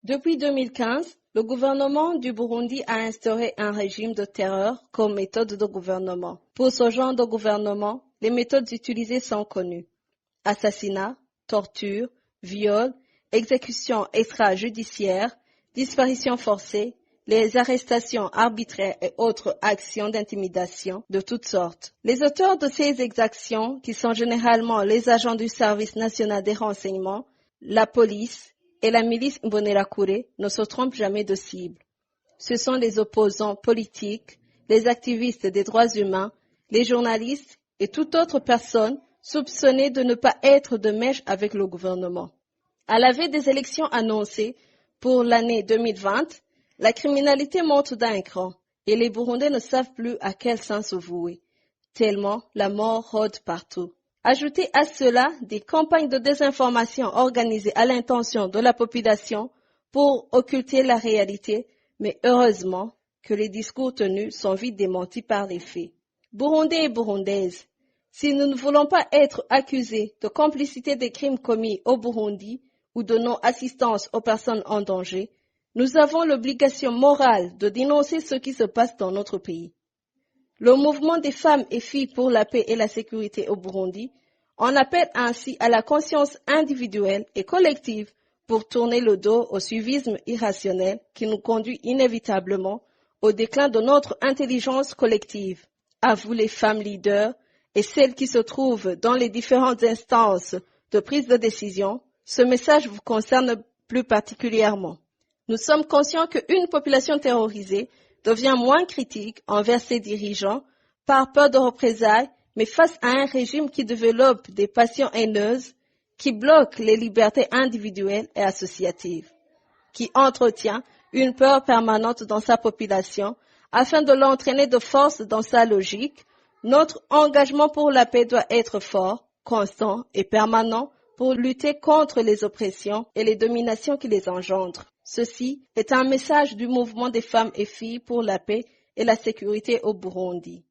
Depuis 2015, le gouvernement du Burundi a instauré un régime de terreur comme méthode de gouvernement. Pour ce genre de gouvernement, les méthodes utilisées sont connues. Assassinat, torture, viol, exécution extrajudiciaire, disparition forcée, les arrestations arbitraires et autres actions d'intimidation de toutes sortes. Les auteurs de ces exactions, qui sont généralement les agents du service national des renseignements, la police et la milice Imbonerakure, ne se trompent jamais de cible. Ce sont les opposants politiques, les activistes des droits humains, les journalistes et toute autre personne soupçonnée de ne pas être de mèche avec le gouvernement. À la veille des élections annoncées pour l'année 2020, la criminalité monte d'un cran et les Burundais ne savent plus à quel sens se vouer, tellement la mort rôde partout. Ajoutez à cela des campagnes de désinformation organisées à l'intention de la population pour occulter la réalité, mais heureusement que les discours tenus sont vite démentis par les faits. Burundais et Burundaises, si nous ne voulons pas être accusés de complicité des crimes commis au Burundi ou de non-assistance aux personnes en danger, nous avons l'obligation morale de dénoncer ce qui se passe dans notre pays. Le mouvement des femmes et filles pour la paix et la sécurité au Burundi en appelle ainsi à la conscience individuelle et collective pour tourner le dos au suivisme irrationnel qui nous conduit inévitablement au déclin de notre intelligence collective. À vous les femmes leaders et celles qui se trouvent dans les différentes instances de prise de décision, ce message vous concerne plus particulièrement. Nous sommes conscients qu'une population terrorisée devient moins critique envers ses dirigeants par peur de représailles, mais face à un régime qui développe des passions haineuses, qui bloque les libertés individuelles et associatives, qui entretient une peur permanente dans sa population afin de l'entraîner de force dans sa logique, notre engagement pour la paix doit être fort, constant et permanent pour lutter contre les oppressions et les dominations qui les engendrent. Ceci est un message du mouvement des femmes et filles pour la paix et la sécurité au Burundi.